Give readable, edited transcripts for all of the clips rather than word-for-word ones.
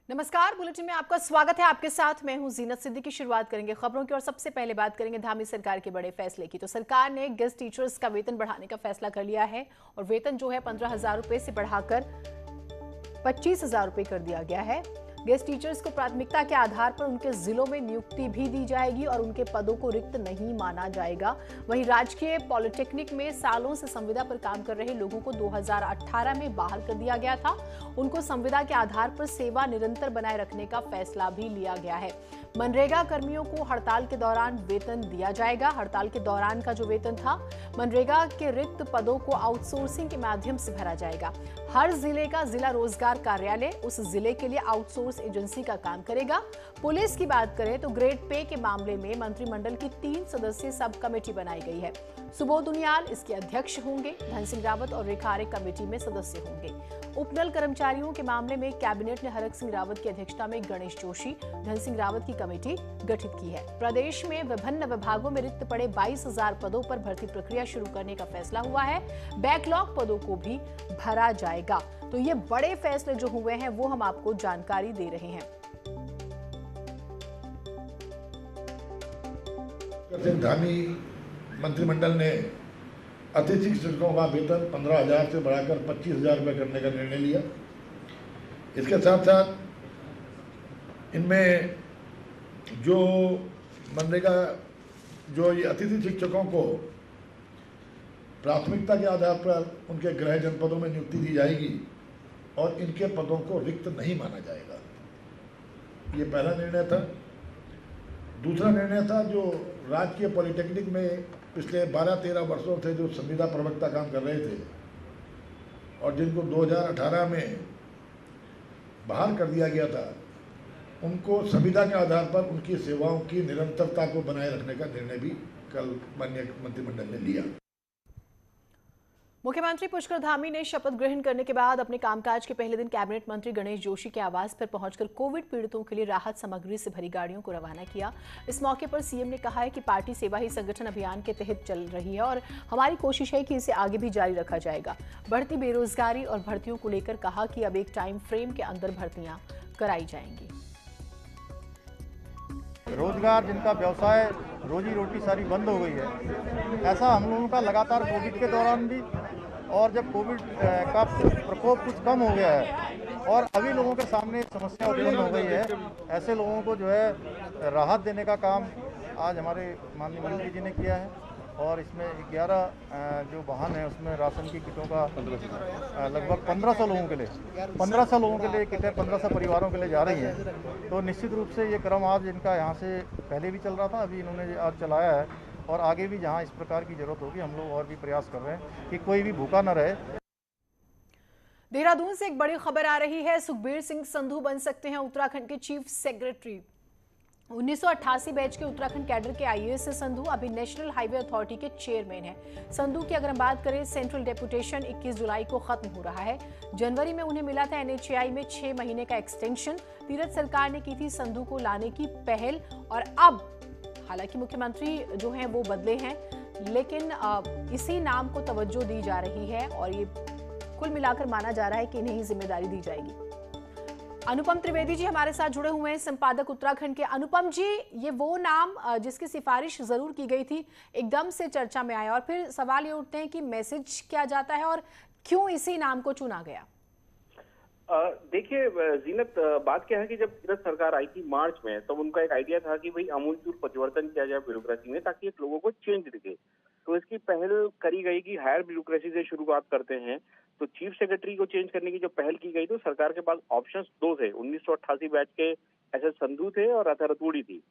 नमस्कार, बुलेटिन में आपका स्वागत है। आपके साथ मैं हूं जीनत सिद्दीकी। शुरुआत करेंगे खबरों की और सबसे पहले बात करेंगे धामी सरकार के बड़े फैसले की। तो सरकार ने गेस्ट टीचर्स का वेतन बढ़ाने का फैसला कर लिया है और वेतन जो है 15,000 रुपए से बढ़ाकर 25,000 रुपए कर दिया गया है। गेस्ट टीचर्स को प्राथमिकता के आधार पर उनके जिलों में नियुक्ति भी दी जाएगी और उनके पदों को रिक्त नहीं माना जाएगा। वहीं राजकीय पॉलिटेक्निक में सालों से संविदा पर काम कर रहे लोगों को 2018 में बहाल कर दिया गया था। उनको संविदा के आधार पर सेवा निरंतर बनाए रखने का फैसला भी लिया गया है। मनरेगा कर्मियों को हड़ताल के दौरान वेतन दिया जाएगा। हड़ताल के दौरान का जो वेतन था, मनरेगा के रिक्त पदों को आउटसोर्सिंग के माध्यम से भरा जाएगा। हर जिले का जिला रोजगार कार्यालय उस जिले के लिए आउटसोर्स एजेंसी का काम करेगा। पुलिस की बात करें तो ग्रेड पे के मामले में मंत्रिमंडल की 3 सदस्यीय सब कमेटी बनाई गई है। सुबोध उनियाल इसके अध्यक्ष होंगे। धन सिंह रावत और रेखा आर्य कमेटी में सदस्य होंगे। उपनल कर्मचारियों के मामले में कैबिनेट ने हरक सिंह रावत की अध्यक्षता में गणेश जोशी, धन सिंह रावत की कमेटी गठित की है। प्रदेश में विभिन्न विभागों में रिक्त पड़े 22,000 पदों पर भर्ती प्रक्रिया शुरू करने का फैसला हुआ है। बैकलॉग पदों को भी भरा जाएगा। तो ये बड़े फैसले जो हुए हैं वो हम आपको जानकारी दे रहे हैं। धामी मंत्रिमंडल ने अतिथि शिक्षकों का वेतन 15,000 से बढ़ाकर 25,000 रुपये करने का निर्णय लिया। इसके साथ साथ इनमें जो मनरेगा जो ये अतिथि शिक्षकों को प्राथमिकता के आधार पर उनके गृह जनपदों में नियुक्ति दी जाएगी और इनके पदों को रिक्त नहीं माना जाएगा। ये पहला निर्णय था। दूसरा निर्णय था जो राजकीय पॉलिटेक्निक में पिछले 12-13 वर्षों से जो संविदा प्रवक्ता काम कर रहे थे और जिनको 2018 में बहाल कर दिया गया था, उनको संविदा के आधार पर उनकी सेवाओं की निरंतरता को बनाए रखने का निर्णय भी कल माननीय मंत्रिमंडल ने लिया। मुख्यमंत्री पुष्कर धामी ने शपथ ग्रहण करने के बाद अपने कामकाज के पहले दिन कैबिनेट मंत्री गणेश जोशी के आवास पर पहुंचकर कोविड पीड़ितों के लिए राहत सामग्री से भरी गाड़ियों को रवाना किया। इस मौके पर सीएम ने कहा है कि पार्टी सेवा ही संगठन अभियान के तहत चल रही है और हमारी कोशिश है कि इसे आगे भी जारी रखा जाएगा। बढ़ती बेरोजगारी और भर्तियों को लेकर कहा कि अब एक टाइम फ्रेम के अंदर भर्तियां कराई जाएंगी। रोजगार जिनका व्यवसाय रोजी रोटी सारी बंद हो गई है, ऐसा हम लोगों का लगातार कोविड के दौरान भी और जब कोविड का प्रकोप कुछ कम हो गया है और अभी लोगों के सामने समस्या उत्पन्न हो गई है, ऐसे लोगों को जो है राहत देने का काम आज हमारे माननीय मंत्री जी ने किया है। और इसमें 11 जो वाहन है उसमें राशन की किटों का लगभग 1,500 लोगों के लिए 1,500 लोगों के लिए किटें 1,500 परिवारों के लिए जा रही हैं। तो निश्चित रूप से ये क्रम आज इनका यहाँ से पहले भी चल रहा था, अभी इन्होंने आज चलाया है और आगे भी जहाँ इस प्रकार की जरूरत होगी हम लोग और भी प्रयास कर रहे हैं कि कोई भी भूखा न रहे। देहरादून से एक बड़ी खबर आ रही है। सुखबीर सिंह संधू बन सकते हैं उत्तराखंड के चीफ सेक्रेटरी। 1988 बैच के उत्तराखंड कैडर के आईएएस संधू अभी नेशनल हाईवे अथॉरिटी के चेयरमैन हैं। संधू की अगर हम बात करें, सेंट्रल डेपुटेशन 21 जुलाई को खत्म हो रहा है। जनवरी में उन्हें मिला था एनएचएआई में 6 महीने का एक्सटेंशन। तीरथ सरकार ने की थी संधू को लाने की पहल और अब हालांकि मुख्यमंत्री जो हैं वो बदले हैं, लेकिन इसी नाम को तवज्जो दी जा रही है और ये कुल मिलाकर माना जा रहा है कि इन्हें ही जिम्मेदारी दी जाएगी। अनुपम त्रिवेदी जी हमारे साथ जुड़े हुए हैं, संपादक उत्तराखंड के। अनुपम जी, ये वो नाम जिसकी सिफारिश जरूर की गई थी एकदम से चर्चा में आया और फिर सवाल ये उठते हैं कि मैसेज क्या जाता है और क्यों इसी नाम को चुना गया? देखिए जीनत, बात क्या है कि जब तीरथ सरकार आई थी मार्च में, तब उनका एक आइडिया था कि भाई अमूलचूल परिवर्तन किया जाए ब्यूरोक्रेसी में ताकि एक लोगों को चेंज दिखे। तो इसकी पहल करी गई कि हायर ब्यूरोक्रेसी से शुरुआत करते हैं। तो चीफ सेक्रेटरी को चेंज करने की जो पहल की गई तो सरकार के पास ऑप्शंस 2 थे। 1988 बैच के एसएस संधू थे और राधा रतूड़ी थी।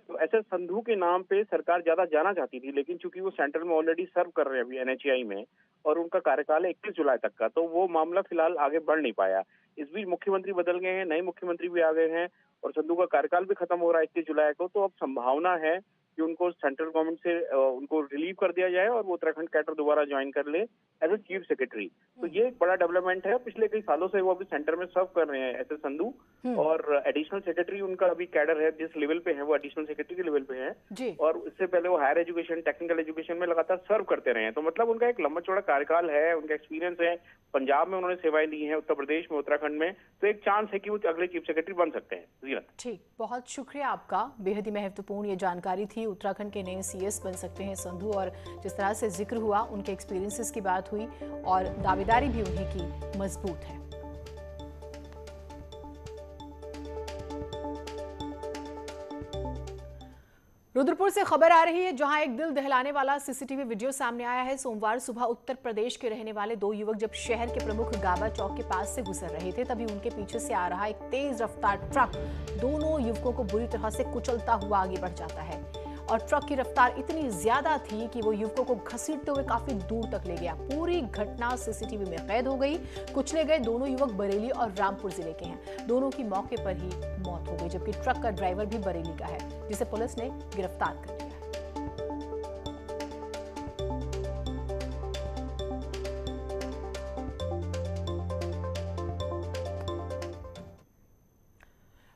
तो एसएस संधू के नाम पे सरकार ज्यादा जाना चाहती थी, लेकिन चूंकि वो सेंट्रल में ऑलरेडी सर्व कर रहे हैं अभी एनएचएआई में और उनका कार्यकाल है 21 जुलाई तक का, तो वो मामला फिलहाल आगे बढ़ नहीं पाया। इस बीच मुख्यमंत्री बदल गए हैं, नए मुख्यमंत्री भी आ गए हैं और संधू का कार्यकाल भी खत्म हो रहा है 21 जुलाई को। तो अब संभावना है कि उनको सेंट्रल गवर्नमेंट से उनको रिलीव कर दिया जाए और वो उत्तराखंड कैडर दोबारा ज्वाइन कर ले एज ए चीफ सेक्रेटरी। तो ये एक बड़ा डेवलपमेंट है। पिछले कई सालों से वो अभी सेंटर में सर्व कर रहे हैं एस एस संधू, और एडिशनल सेक्रेटरी उनका अभी कैडर है, जिस लेवल पे है वो एडिशनल सेक्रेटरी के लेवल पे है, और इससे पहले वो हायर एजुकेशन, टेक्निकल एजुकेशन में लगातार सर्व करते रहे हैं। तो मतलब उनका एक लंबा चौड़ा कार्यकाल है, उनका एक्सपीरियंस है, पंजाब में उन्होंने सेवाएं दी हैं, उत्तर प्रदेश में, उत्तराखंड में, तो एक चांस है कि वो अगले चीफ सेक्रेटरी बन सकते हैं। ठीक, बहुत शुक्रिया आपका, बेहद ही महत्वपूर्ण ये जानकारी थी। उत्तराखंड के नए सीएस बन सकते हैं संधू, और जिस तरह से जिक्र हुआ उनके एक्सपीरियंसेस की बात हुई और दावेदारी भी उन्हीं की मजबूत है। रुद्रपुर से खबर आ रही है, जहां एक दिल दहलाने वाला सीसीटीवी वीडियो सामने आया है। सोमवार सुबह उत्तर प्रदेश के रहने वाले दो युवक जब शहर के प्रमुख गाबा चौक के पास से गुजर रहे थे, तभी उनके पीछे से आ रहा एक तेज रफ्तार ट्रक दोनों युवकों को बुरी तरह से कुचलता हुआ आगे बढ़ जाता है, और ट्रक की रफ्तार इतनी ज्यादा थी कि वो युवकों को घसीटते हुए काफी दूर तक ले गया। पूरी घटना सीसीटीवी में कैद हो गई। कुचले गए दोनों युवक बरेली और रामपुर जिले के हैं। दोनों की मौके पर ही मौत हो गई, जबकि ट्रक का ड्राइवर भी बरेली का है, जिसे पुलिस ने गिरफ्तार कर लिया।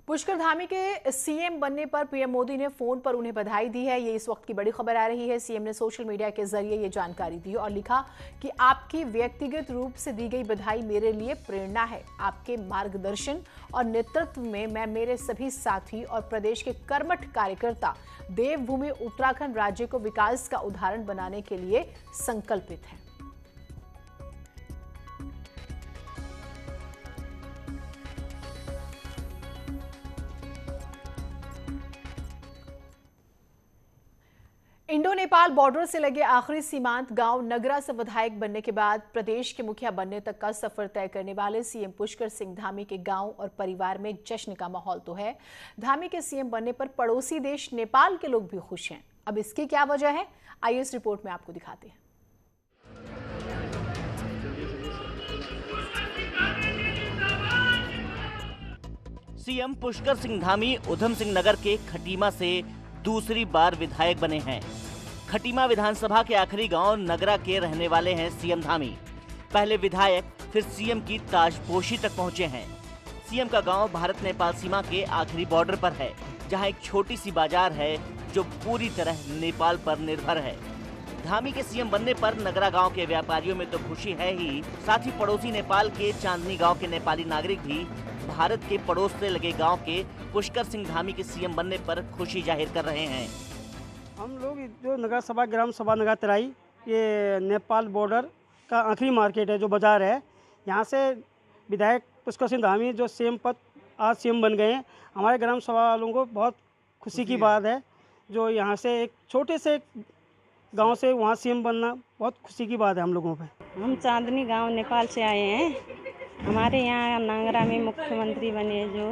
पुष्कर धामी के सीएम बनने पर पीएम मोदी ने फोन पर उन्हें बधाई दी है। ये इस वक्त की बड़ी खबर आ रही है। सीएम ने सोशल मीडिया के जरिए ये जानकारी दी और लिखा कि आपकी व्यक्तिगत रूप से दी गई बधाई मेरे लिए प्रेरणा है। आपके मार्गदर्शन और नेतृत्व में मैं, मेरे सभी साथी और प्रदेश के कर्मठ कार्यकर्ता देवभूमि उत्तराखंड राज्य को विकास का उदाहरण बनाने के लिए संकल्पित हैं। इंडो नेपाल बॉर्डर से लगे आखिरी सीमांत गांव नगरा से विधायक बनने के बाद प्रदेश के मुखिया बनने तक का सफर तय करने वाले सीएम पुष्कर सिंह धामी के गांव और परिवार में जश्न का माहौल तो है। धामी के सीएम बनने पर पड़ोसी देश नेपाल के लोग भी खुश हैं। अब इसकी क्या वजह है, आइए इस रिपोर्ट में आपको दिखाते हैं। सीएम पुष्कर सिंह धामी उधम सिंह नगर के खटीमा से दूसरी बार विधायक बने हैं। खटीमा विधानसभा के आखिरी गांव नगरा के रहने वाले हैं सीएम धामी। पहले विधायक फिर सीएम की ताजपोशी तक पहुंचे हैं। सीएम का गांव भारत नेपाल सीमा के आखिरी बॉर्डर पर है, जहां एक छोटी सी बाजार है जो पूरी तरह नेपाल पर निर्भर है। धामी के सीएम बनने पर नगरा गांव के व्यापारियों में तो खुशी है ही, साथ ही पड़ोसी नेपाल के चांदनी गांव के नेपाली नागरिक भी भारत के पड़ोस से लगे गांव के पुष्कर सिंह धामी के सीएम बनने पर खुशी जाहिर कर रहे हैं। हम लोग जो नगर सभा ग्राम सभा नगर तराई, ये नेपाल बॉर्डर का आखिरी मार्केट है, जो बाजार है, यहाँ से विधायक पुष्कर सिंह धामी जो सीएम पद आज सीएम बन गए हैं, हमारे ग्राम सभा वालों को बहुत खुशी की बात है। जो यहाँ से एक छोटे से गांव से वहाँ सीएम बनना बहुत खुशी की बात है हम लोगों पे। हम चांदनी गांव नेपाल से आए हैं। हमारे यहाँ नांगरा में मुख्यमंत्री बने, जो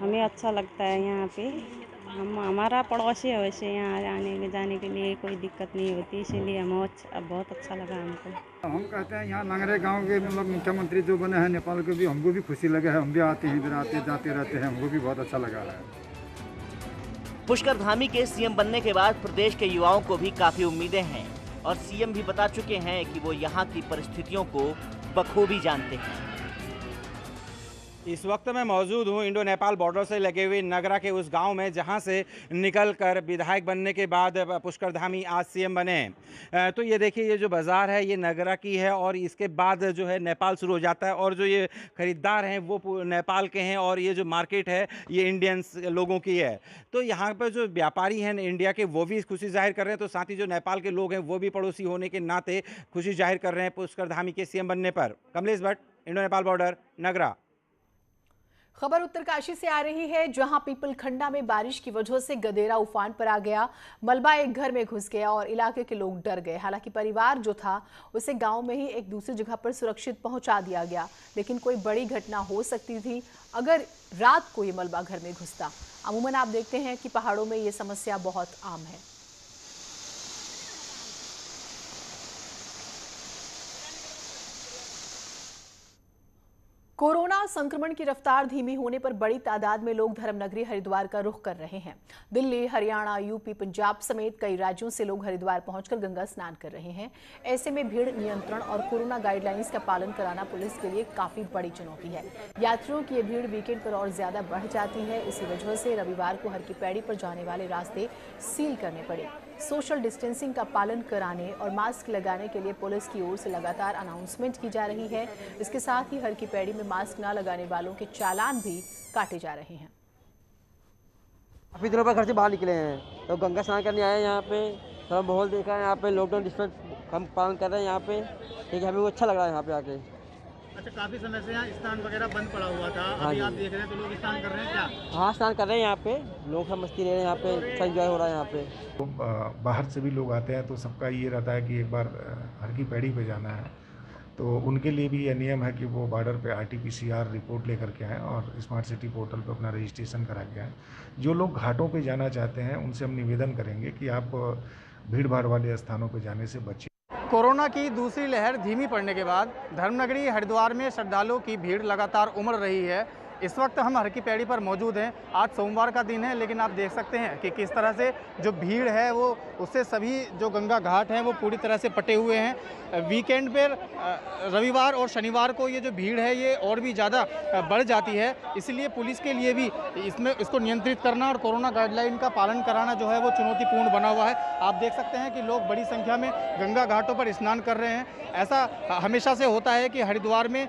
हमें अच्छा लगता है। यहाँ पे हमारा पड़ोसी है, वैसे यहाँ आने जाने के लिए कोई दिक्कत नहीं होती, इसीलिए हम बहुत अच्छा लगा हमको। हम कहते हैं यहाँ नांगरे गांव के मतलब मुख्यमंत्री जो बने हैं नेपाल के भी, हमको भी खुशी लगा है। हम भी आते हैं, इधर आते जाते रहते हैं, हमको भी बहुत अच्छा लगा है। पुष्कर धामी के सीएम बनने के बाद प्रदेश के युवाओं को भी काफी उम्मीदें हैं, और सीएम भी बता चुके हैं कि वो यहाँ की परिस्थितियों को बखूबी जानते हैं। इस वक्त मैं मौजूद हूँ इंडो नेपाल बॉर्डर से लगे हुए नगरा के उस गांव में, जहां से निकलकर विधायक बनने के बाद पुष्कर धामी आज सीएम बने हैं। तो ये देखिए, ये जो बाज़ार है ये नगरा की है, और इसके बाद जो है नेपाल शुरू हो जाता है, और जो ये ख़रीदार हैं वो नेपाल के हैं, और ये जो मार्केट है ये इंडियंस लोगों की है। तो यहाँ पर जो व्यापारी हैं इंडिया के, वो भी खुशी जाहिर कर रहे हैं, तो साथ ही जो नेपाल के लोग हैं वो भी पड़ोसी होने के नाते खुशी जाहिर कर रहे हैं पुष्कर धामी के सीएम बनने पर। कमलेश भट्ट, इंडो नेपाल बॉर्डर, नगरा। खबर उत्तरकाशी से आ रही है, जहां पीपलखंडा में बारिश की वजह से गदेरा उफान पर आ गया। मलबा एक घर में घुस गया और इलाके के लोग डर गए। हालांकि परिवार जो था उसे गांव में ही एक दूसरी जगह पर सुरक्षित पहुंचा दिया गया, लेकिन कोई बड़ी घटना हो सकती थी अगर रात को ये मलबा घर में घुसता। अमूमन आप देखते हैं कि पहाड़ों में ये समस्या बहुत आम है। कोरोना कोरोना संक्रमण की रफ्तार धीमी होने पर बड़ी तादाद में लोग धर्मनगरी हरिद्वार का रुख कर रहे हैं। दिल्ली, हरियाणा, यूपी, पंजाब समेत कई राज्यों से लोग हरिद्वार पहुंचकर गंगा स्नान कर रहे हैं। ऐसे में भीड़ नियंत्रण और कोरोना गाइडलाइंस का पालन कराना पुलिस के लिए काफी बड़ी चुनौती है। यात्रियों की ये भीड़ वीकेंड पर और ज्यादा बढ़ जाती है। इसी वजह से रविवार को हर की पैड़ी पर जाने वाले रास्ते सील करने पड़े। सोशल डिस्टेंसिंग का पालन कराने और मास्क लगाने के लिए पुलिस की ओर से लगातार अनाउंसमेंट की जा रही है। इसके साथ ही हर की पैड़ी में मास्क न लगाने वालों के चालान भी काटे जा रहे हैं। काफ़ी दिनों पर घर से बाहर निकले हैं तो गंगा स्नान करने आए हैं। यहाँ पे थोड़ा माहौल देखा है, यहाँ पे लॉकडाउन डिस्टेंस हम पालन कर रहे हैं यहाँ पे, ठीक है, हमें वो अच्छा लग रहा है यहाँ पे आके। अच्छा, काफ़ी समय से यहाँ स्नान वगैरह बंद पड़ा हुआ था, हाँ अभी आप देख रहे हैं तो लोग स्नान कर रहे हैं क्या? हाँ, स्नान कर रहे हैं यहाँ पे, लोग सब मस्ती ले रहे हैं यहाँ पे, अच्छा एंजॉय हो रहा है यहाँ पे। तो बाहर से भी लोग आते हैं तो सबका ये रहता है कि एक बार हर की पैड़ी पे जाना है, तो उनके लिए भी यह नियम है कि वो बॉर्डर पे RT-PCR रिपोर्ट लेकर के आएँ और स्मार्ट सिटी पोर्टल पे अपना रजिस्ट्रेशन करा के आएँ। जो लोग घाटों पे जाना चाहते हैं उनसे हम निवेदन करेंगे कि आप भीड़ भाड़ वाले स्थानों पे जाने से बचिए। कोरोना की दूसरी लहर धीमी पड़ने के बाद धर्मनगरी हरिद्वार में श्रद्धालुओं की भीड़ लगातार उमड़ रही है। इस वक्त हम हर की पैड़ी पर मौजूद हैं। आज सोमवार का दिन है, लेकिन आप देख सकते हैं कि किस तरह से जो भीड़ है वो उससे सभी जो गंगा घाट हैं वो पूरी तरह से पटे हुए हैं। वीकेंड पर रविवार और शनिवार को ये जो भीड़ है ये और भी ज़्यादा बढ़ जाती है। इसलिए पुलिस के लिए भी इसको नियंत्रित करना और कोरोना गाइडलाइन का पालन कराना जो है वो चुनौतीपूर्ण बना हुआ है। आप देख सकते हैं कि लोग बड़ी संख्या में गंगा घाटों पर स्नान कर रहे हैं। ऐसा हमेशा से होता है कि हरिद्वार में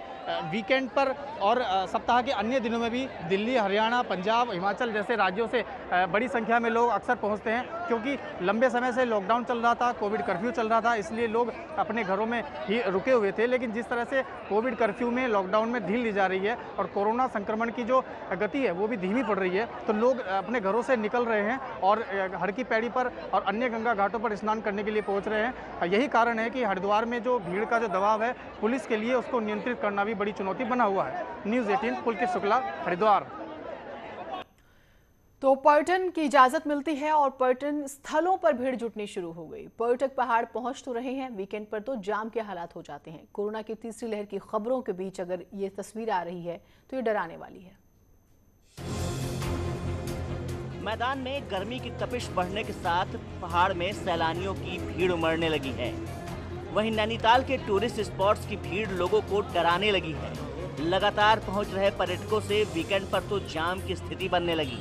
वीकेंड पर और सप्ताह के अन्य दिनों में भी दिल्ली, हरियाणा, पंजाब, हिमाचल जैसे राज्यों से बड़ी संख्या में लोग अक्सर पहुंचते हैं, क्योंकि लंबे समय से लॉकडाउन चल रहा था, कोविड कर्फ्यू चल रहा था, इसलिए लोग अपने घरों में ही रुके हुए थे। लेकिन जिस तरह से कोविड कर्फ्यू में, लॉकडाउन में ढील दी जा रही है और कोरोना संक्रमण की जो गति है वो भी धीमी पड़ रही है, तो लोग अपने घरों से निकल रहे हैं और हर की पैड़ी पर और अन्य गंगा घाटों पर स्नान करने के लिए पहुँच रहे हैं। यही कारण है कि हरिद्वार में जो भीड़ का जो दबाव है पुलिस के लिए उसको नियंत्रित करना भी बड़ी चुनौती बना हुआ है। न्यूज़ 18 पुलकित शुक्ला, हरिद्वार। तो पर्यटन की इजाजत मिलती है और पर्यटन स्थलों पर भीड़ जुटनी शुरू हो गई। पर्यटक पहाड़ पहुंच तो रहे हैं, वीकेंड पर तो जाम के हालात हो जाते हैं। कोरोना की तीसरी लहर की खबरों के बीच अगर ये तस्वीर आ रही है तो ये डराने वाली है। मैदान में गर्मी की तपिश बढ़ने के साथ पहाड़ में सैलानियों की भीड़ उमड़ने लगी है। वहीं नैनीताल के टूरिस्ट स्पॉट्स की भीड़ लोगों को डराने लगी है। लगातार पहुंच रहे पर्यटकों से वीकेंड पर तो जाम की स्थिति बनने लगी,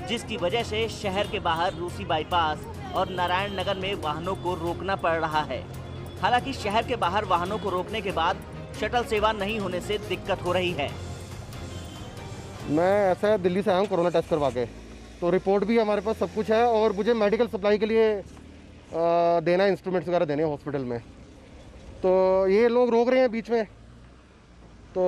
जिसकी वजह से शहर के बाहर रूसी बाईपास और नारायण नगर में वाहनों को रोकना पड़ रहा है। हालांकि शहर के बाहर वाहनों को रोकने के बाद शटल सेवा नहीं होने से दिक्कत हो रही है। मैं ऐसा दिल्ली से आया हूँ कोरोना टेस्ट करवा के, तो रिपोर्ट भी हमारे पास सब कुछ है और मुझे मेडिकल सप्लाई के लिए देना है, इंस्ट्रूमेंट्स वगैरह देने हैं हॉस्पिटल में, तो ये लोग रोक रहे हैं बीच में। तो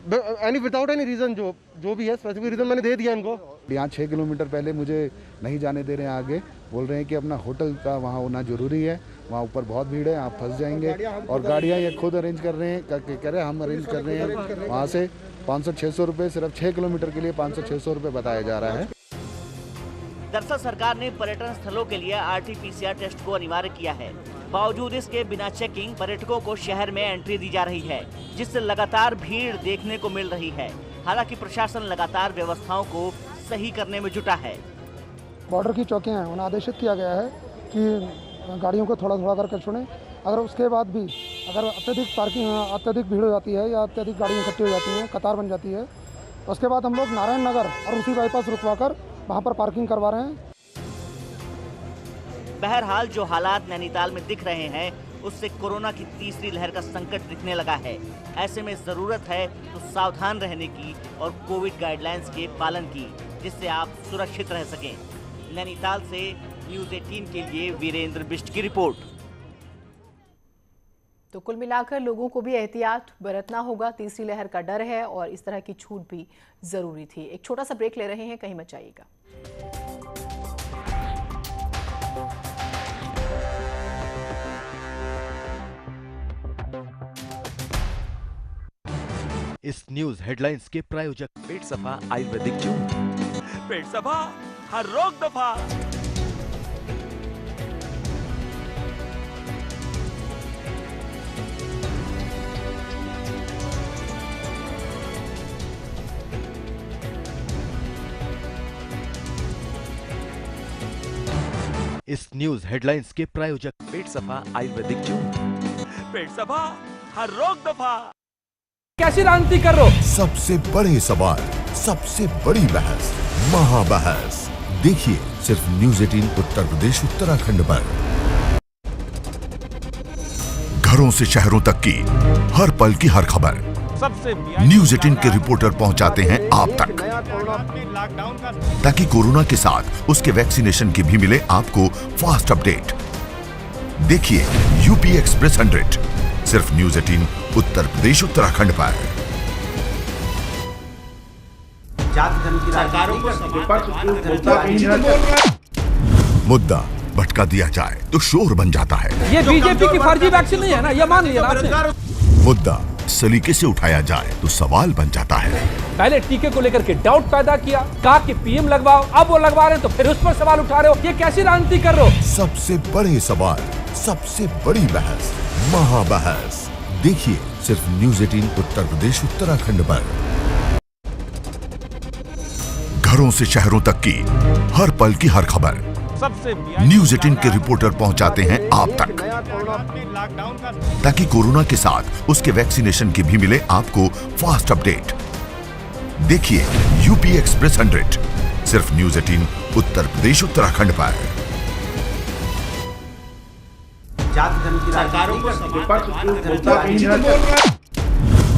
विदाउट एनी रीज़न, जो भी है स्पेसिफिक रीज़न मैंने दे दिया इनको। यहाँ 6 किलोमीटर पहले मुझे नहीं जाने दे रहे हैं आगे, बोल रहे हैं कि अपना होटल का वहाँ होना ज़रूरी है, वहाँ ऊपर बहुत भीड़ है, आप फंस जाएंगे। और गाड़ियाँ ये खुद अरेंज कर रहे हैं, कह रहे हैं हम अरेंज कर रहे हैं। वहाँ से 500-600 रुपये सिर्फ 6 किलोमीटर के लिए 500-600 रुपये बताया जा रहा है। दरअसल सरकार ने पर्यटन स्थलों के लिए RT-PCR टेस्ट को अनिवार्य किया है। बावजूद इसके बिना चेकिंग पर्यटकों को शहर में एंट्री दी जा रही है, जिससे लगातार भीड़ देखने को मिल रही है। हालांकि प्रशासन लगातार व्यवस्थाओं को सही करने में जुटा है। बॉर्डर की चौकियां हैं, उन्हें आदेशित किया गया है कि गाड़ियों को थोड़ा थोड़ा करके छोड़ें। अगर उसके बाद भी अगर अत्यधिक भीड़ हो जाती है या अत्यधिक गाड़ियाँ इकट्ठी हो जाती हैं, कतार बन जाती है, तो उसके बाद हम लोग नारायण नगर और उसी बाईपास रुकवा कर वहाँ पर पार्किंग करवा रहे हैं। बहरहाल जो हालात नैनीताल में दिख रहे हैं उससे कोरोना की तीसरी लहर का संकट दिखने लगा है। ऐसे में जरूरत है तो सावधान रहने की और कोविड गाइडलाइंस के पालन की, जिससे आप सुरक्षित रह सकें। नैनीताल से न्यूज़ 18 के लिए वीरेंद्र बिष्ट की रिपोर्ट। तो कुल मिलाकर लोगों को भी एहतियात बरतना होगा। तीसरी लहर का डर है और इस तरह की छूट भी जरूरी थी। एक छोटा सा ब्रेक ले रहे हैं, कहीं मत जाइएगा। इस न्यूज हेडलाइंस के प्रायोजक पेट सफा आयुर्वेदिक चूर्ण। पेट सफा, हर रोग दफा। इस न्यूज हेडलाइंस के प्रायोजक पेट सफा आयुर्वेदिक चूर्ण। पेट सफा हर रोग दफा। कैसी राजनीति कर रहे हो? सबसे बड़े सवाल, सबसे बड़ी बहस, महाबहस देखिए सिर्फ न्यूज 18 उत्तर प्रदेश उत्तराखंड पर। घरों से शहरों तक की हर पल की हर खबर न्यूज 18 के रिपोर्टर पहुंचाते हैं आप तक, ताकि कोरोना के साथ उसके वैक्सीनेशन की भी मिले आपको फास्ट अपडेट। देखिए यूपी एक्सप्रेस 100 सिर्फ न्यूज 18 उत्तर प्रदेश उत्तराखंड पर। मुद्दा भटका दिया जाए तो शोर बन जाता है। ये बीजेपी की फर्जी वैक्सीन नहीं है ना, ये मान लिया ना आपने। मुद्दा सलीके से उठाया जाए तो सवाल बन जाता है। पहले टीके को लेकर के डाउट पैदा किया, कहा कि पीएम लगवाओ, अब वो लगवा रहे हैं तो फिर उस पर सवाल उठा रहे हो। ये कैसी राजनीति कर रहे हो? सबसे बड़े सवाल, सबसे बड़ी बहस, महाबहस देखिए सिर्फ न्यूज 18 उत्तर प्रदेश उत्तराखंड पर। घरों से शहरों तक की हर पल की हर खबर न्यूज 18 के रिपोर्टर पहुंचाते हैं आप तक, ताकि कोरोना के साथ उसके वैक्सीनेशन की भी मिले आपको फास्ट अपडेट। देखिए यूपी एक्सप्रेस 100 सिर्फ न्यूज 18 उत्तर प्रदेश उत्तराखंड पर।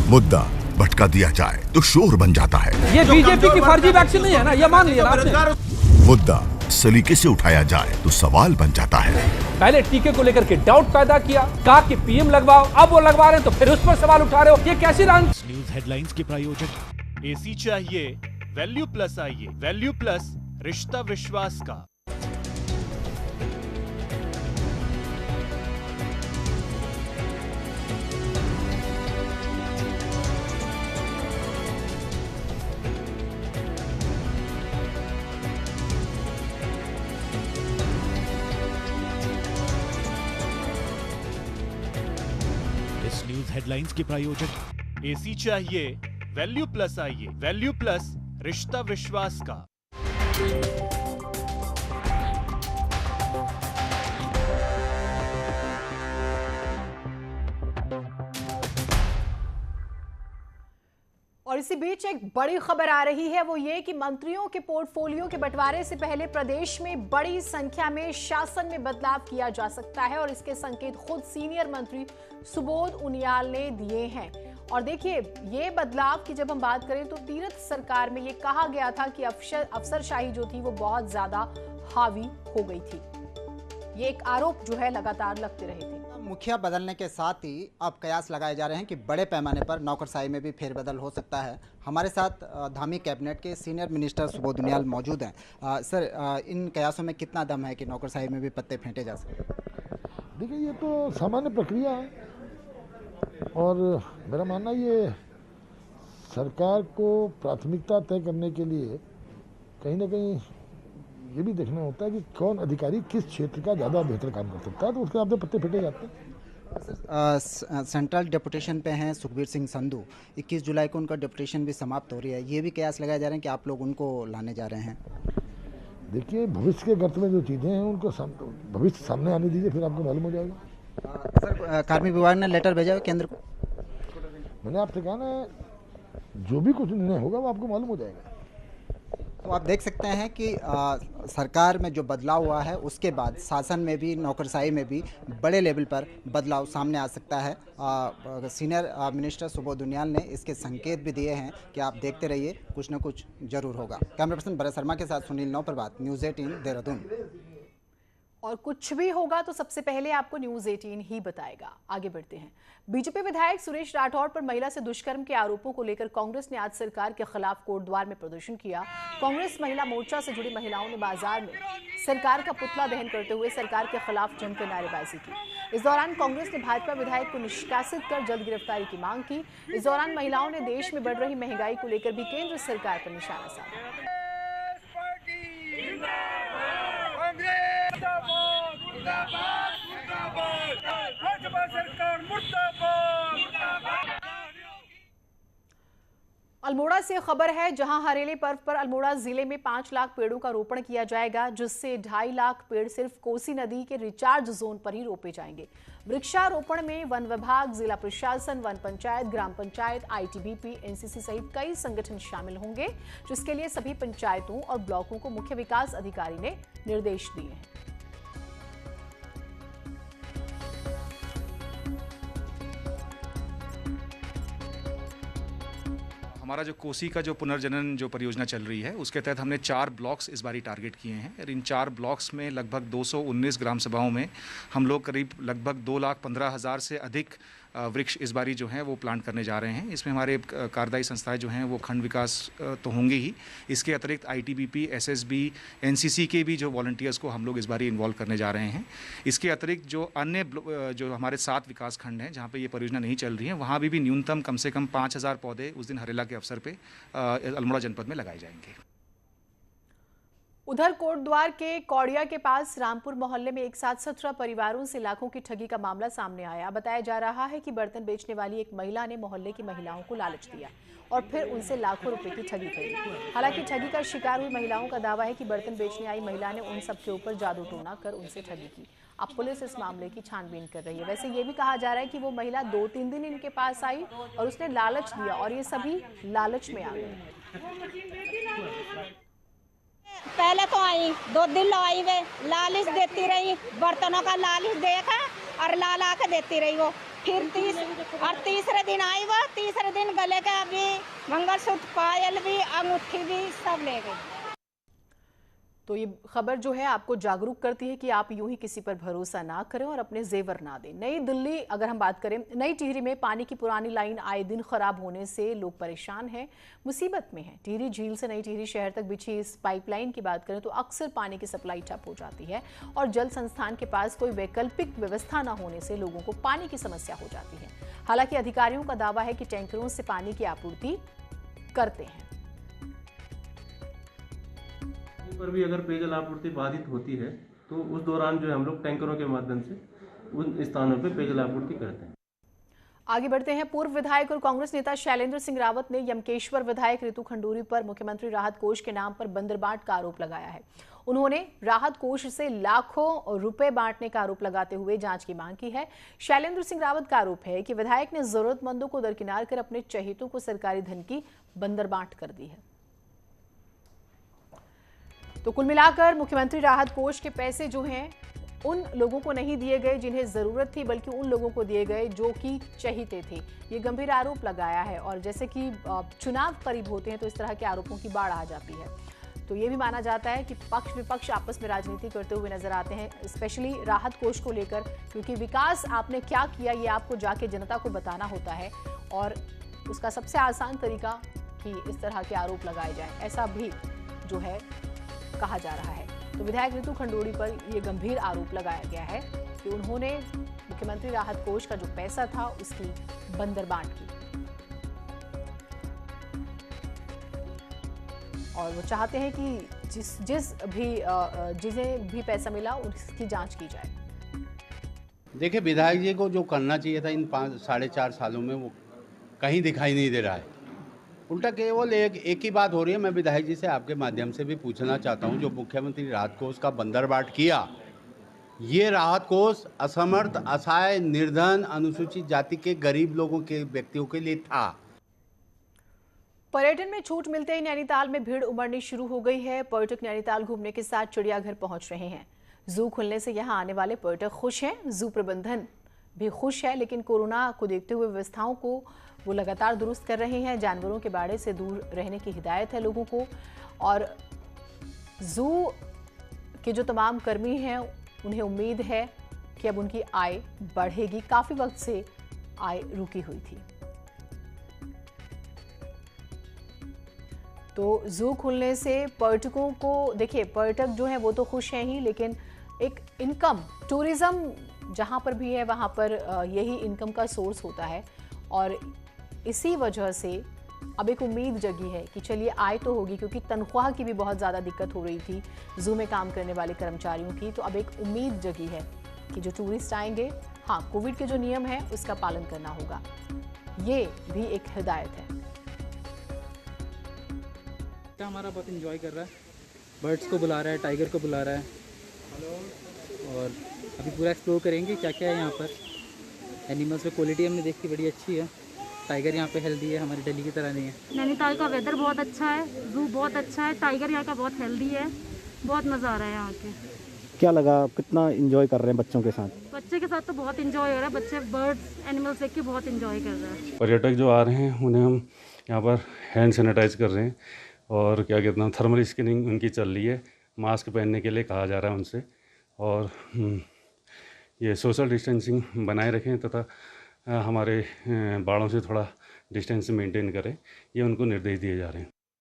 मुद्दा भटका दिया जाए तो शोर बन जाता है। ये बीजेपी की फर्जी वैक्सीन नहीं है ना, ये मान लिया ना आपने। मुद्दा सलीके से उठाया जाए तो सवाल बन जाता है। पहले टीके को लेकर के डाउट पैदा किया, कहा कि पीएम लगवाओ, अब वो लगवा रहे हैं तो फिर उस पर सवाल उठा रहे हो। ये कैसी राजनीति? न्यूज हेडलाइंस के प्रायोजक एसी चाहिए वैल्यू प्लस आइए, वैल्यू प्लस रिश्ता विश्वास का। न्यूज हेडलाइंस के प्रायोजक एसी चाहिए वैल्यू प्लस आइए, वैल्यू प्लस रिश्ता विश्वास का। और इसी बीच एक बड़ी खबर आ रही है, वो ये कि मंत्रियों के पोर्टफोलियो के बंटवारे से पहले प्रदेश में बड़ी संख्या में शासन में बदलाव किया जा सकता है और इसके संकेत खुद सीनियर मंत्री सुबोध उनियाल ने दिए हैं। और देखिए ये बदलाव की जब हम बात करें तो तीरथ सरकार में ये कहा गया था कि अफसरशाही जो थी वो बहुत ज्यादा हावी हो गई थी। ये एक आरोप जो है लगातार लगते रहे थे। मुखिया बदलने के साथ ही अब कयास लगाए जा रहे हैं कि बड़े पैमाने पर नौकरशाही में भी फेरबदल हो सकता है। हमारे साथ धामी कैबिनेट के सीनियर मिनिस्टर सुबोध उनियाल मौजूद हैं। सर, इन कयासों में कितना दम है कि नौकरशाही में भी पत्ते फेंटे जा सके? देखिए ये तो सामान्य प्रक्रिया है और मेरा मानना ये सरकार को प्राथमिकता तय करने के लिए कहीं ना कहीं ये भी देखना होता है कि कौन अधिकारी किस क्षेत्र का ज़्यादा बेहतर काम कर सकता है, तो उसके हिसाब से पत्ते फेंटे जाते हैं। सेंट्रल डेपुटेशन पे हैं सुखबीर सिंह संधू, 21 जुलाई को उनका डेपुटेशन भी समाप्त हो रही है। ये भी कयास लगाए जा रहे हैं कि आप लोग उनको लाने जा रहे हैं। देखिए भविष्य के गर्त में जो चीज़ें हैं उनको भविष्य सामने आने दीजिए, फिर आपको मालूम हो जाएगा। सर, कार्मिक विभाग ने लेटर भेजा है केंद्र को? मैंने आपसे कहा ना, जो भी कुछ निर्णय होगा वो आपको मालूम हो जाएगा। तो आप देख सकते हैं कि सरकार में जो बदलाव हुआ है उसके बाद शासन में भी, नौकरशाही में भी बड़े लेवल पर बदलाव सामने आ सकता है। सीनियर मिनिस्टर सुबोध उनियाल ने इसके संकेत भी दिए हैं कि आप देखते रहिए, कुछ न कुछ जरूर होगा। कैमरा पर्सन भरत शर्मा के साथ सुनील नौप्रभात, न्यूज़ 18 देहरादून। और कुछ भी होगा तो सबसे पहले आपको न्यूज़ 18 ही बताएगा। आगे बढ़ते हैं। बीजेपी विधायक सुरेश राठौर पर महिला से दुष्कर्म के आरोपों को लेकर कांग्रेस ने आज सरकार के खिलाफ कोटद्वार में प्रदर्शन किया। कांग्रेस महिला मोर्चा से जुड़ी महिलाओं ने बाजार में सरकार का पुतला दहन करते हुए सरकार के खिलाफ जमकर नारेबाजी की। इस दौरान कांग्रेस ने भाजपा विधायक को निष्कासित कर जल्द गिरफ्तारी की मांग की। इस दौरान महिलाओं ने देश में बढ़ रही महंगाई को लेकर भी केंद्र सरकार पर निशाना साधा। अल्मोड़ा से खबर है, जहां हरेली पर्व पर अल्मोड़ा जिले में 5 लाख पेड़ों का रोपण किया जाएगा, जिससे 2.5 लाख पेड़ सिर्फ कोसी नदी के रिचार्ज जोन पर ही रोपे जाएंगे। वृक्षारोपण में वन विभाग, जिला प्रशासन, वन पंचायत, ग्राम पंचायत, ITBP, NCC सहित कई संगठन शामिल होंगे, जिसके लिए सभी पंचायतों और ब्लॉकों को मुख्य विकास अधिकारी ने निर्देश दिए हैं। हमारा जो कोसी का जो पुनर्जनन जो परियोजना चल रही है, उसके तहत हमने 4 ब्लॉक्स इस बारी टारगेट किए हैं और इन 4 ब्लॉक्स में लगभग 219 ग्राम सभाओं में हम लोग करीब लगभग 2,15,000 से अधिक वृक्ष इस बारी जो हैं वो प्लांट करने जा रहे हैं। इसमें हमारे कार्यदायी संस्थाएं जो हैं वो खंड विकास तो होंगे ही, इसके अतिरिक्त ITBP, SSB, NCC के भी जो वॉलंटियर्स को हम लोग इस बारी इन्वॉल्व करने जा रहे हैं। इसके अतिरिक्त जो अन्य जो हमारे 7 विकास खंड हैं जहाँ पे ये परियोजना नहीं चल रही है, वहाँ भी न्यूनतम कम से कम 5,000 पौधे उस दिन हरेला के अवसर पर अल्मोड़ा जनपद में लगाए जाएंगे। उधर कोटद्वार के कौड़िया के पास रामपुर मोहल्ले में एक साथ 17 परिवारों से लाखों की ठगी का मामला सामने आया। बताया जा रहा है कि बर्तन बेचने वाली एक महिला ने मोहल्ले की महिलाओं को लालच दिया और फिर उनसे लाखों रुपए की ठगी करी। हालांकि ठगी का शिकार हुई महिलाओं का दावा है कि बर्तन बेचने आई महिला ने उन सबके ऊपर जादू टोना कर उनसे ठगी की। अब पुलिस इस मामले की छानबीन कर रही है। वैसे ये भी कहा जा रहा है कि वो महिला 2-3 दिन इनके पास आई और उसने लालच दिया और ये सभी लालच में आ गए। पहले तो आई 2 दिन लगाई, वे लालच देती रही, बर्तनों का लालच देखा और ला के देती रही वो। फिर तीसरे दिन आई वो, तीसरे दिन गले का भी मंगलसूत्र, पायल भी, अंगूठी भी सब ले गई। तो ये खबर जो है आपको जागरूक करती है कि आप यूं ही किसी पर भरोसा ना करें और अपने जेवर ना दें। नई दिल्ली अगर हम बात करें, नई टिहरी में पानी की पुरानी लाइन आए दिन खराब होने से लोग परेशान हैं, मुसीबत में हैं। टिहरी झील से नई टिहरी शहर तक बिछी इस पाइपलाइन की बात करें तो अक्सर पानी की सप्लाई ठप हो जाती है और जल संस्थान के पास कोई वैकल्पिक व्यवस्था न होने से लोगों को पानी की समस्या हो जाती है। हालांकि अधिकारियों का दावा है कि टैंकरों से पानी की आपूर्ति करते हैं। पर भी अगर पेयजल आपूर्ति बाधित होती है तो उस दौरान जो है हम लोग टैंकरों के माध्यम से उन स्थानों पे पेयजल आपूर्ति करते हैं। आगे बढ़ते हैं। पूर्व विधायक और कांग्रेस नेता शैलेंद्र सिंह रावत ने यमकेश्वर विधायक रितु खंडूरी पर मुख्यमंत्री राहत कोष के नाम पर बंदर बांट का आरोप लगाया है। उन्होंने राहत कोष से लाखों रुपए बांटने का आरोप लगाते हुए जांच की मांग की है। शैलेंद्र सिंह रावत का आरोप है कि विधायक ने जरूरतमंदों को दरकिनार कर अपने चहेतों को सरकारी धन की बंदर बांट कर दी है। तो कुल मिलाकर मुख्यमंत्री राहत कोष के पैसे जो हैं उन लोगों को नहीं दिए गए जिन्हें जरूरत थी, बल्कि उन लोगों को दिए गए जो कि चहीते थे। ये गंभीर आरोप लगाया है और जैसे कि चुनाव करीब होते हैं तो इस तरह के आरोपों की बाढ़ आ जाती है। तो ये भी माना जाता है कि पक्ष विपक्ष आपस में राजनीति करते हुए नजर आते हैं, स्पेशली राहत कोष को लेकर, क्योंकि विकास आपने क्या किया ये आपको जाके जनता को बताना होता है और उसका सबसे आसान तरीका कि इस तरह के आरोप लगाए जाए, ऐसा भी जो है कहा जा रहा है। तो विधायक रितु खंडूरी पर यह गंभीर आरोप लगाया गया है कि उन्होंने मुख्यमंत्री राहत कोष का जो पैसा था उसकी बंदरबांट की और वो चाहते हैं कि जिसे भी पैसा मिला उसकी जांच की जाए। देखिए, विधायक जी को जो करना चाहिए था इन 4.5 सालों में वो कहीं दिखाई नहीं दे रहा है। उल्टा केवल एक ही बात हो रही है। मैं विधायक जी से आपके माध्यम से भी पूछना चाहता हूं, जो मुख्यमंत्री राहत कोष का बंदरबाट किया, ये राहत कोष असमर्थ, असहाय, निर्धन, अनुसूचित जाति के गरीब लोगों के व्यक्तियों के लिए था। पर्यटन में छूट मिलते ही नैनीताल में भीड़ उमड़नी शुरू हो गई है। पर्यटक नैनीताल घूमने के साथ चिड़ियाघर पहुंच रहे हैं। जू खुलने से यहां आने वाले पर्यटक खुश हैं, जू प्रबंधन भी खुश है, लेकिन कोरोना को देखते हुए व्यवस्थाओं को वो लगातार दुरुस्त कर रहे हैं। जानवरों के बाड़े से दूर रहने की हिदायत है लोगों को और जू के जो तमाम कर्मी हैं उन्हें उम्मीद है कि अब उनकी आय बढ़ेगी। काफी वक्त से आय रुकी हुई थी। तो जू खुलने से पर्यटकों को, देखिए पर्यटक जो है वो तो खुश हैं ही, लेकिन एक इनकम, टूरिज्म जहाँ पर भी है वहाँ पर यही इनकम का सोर्स होता है और इसी वजह से अब एक उम्मीद जगी है कि चलिए आय तो होगी, क्योंकि तनख्वाह की भी बहुत ज़्यादा दिक्कत हो रही थी जू में काम करने वाले कर्मचारियों की। तो अब एक उम्मीद जगी है कि जो टूरिस्ट आएंगे, हाँ कोविड के जो नियम है उसका पालन करना होगा, ये भी एक हिदायत है। बच्चा हमारा बहुत इन्जॉय कर रहा है, बर्ड्स को बुला रहा है, टाइगर को बुला रहा है। और अभी पूरा एक्सप्लोर करेंगे क्या क्या है यहाँ पर। एनिमल्स में क्वालिटी हमने देखी बड़ी अच्छी है। टाइगर यहाँ पे हेल्दी है, हमारी दिल्ली की तरह नहीं है। नैनीताल का वेदर बहुत अच्छा है, जू बहुत अच्छा है, टाइगर यहाँ का बहुत हेल्दी है, बहुत मज़ा आ रहा है यहाँ के। क्या लगा, कितना एंजॉय कर रहे हैं बच्चों के साथ? बच्चे के साथ तो बहुत एंजॉय हो रहा है, बच्चे बर्ड्स एनिमल्स देख के बहुत एंजॉय कर रहे हैं। पर्यटक जो आ रहे हैं उन्हें हम यहाँ पर हैंड सैनिटाइज कर रहे हैं और क्या कहते हैं थर्मल स्कैनिंग उनकी चल रही है, मास्क पहनने के लिए कहा जा रहा है उनसे, और ये सोशल डिस्टेंसिंग बनाए रखें तथा हमारे बाड़ों से थोड़ा डिस्टेंस मेंटेन करें, ये उनको निर्देश दिए जा रहे हैं।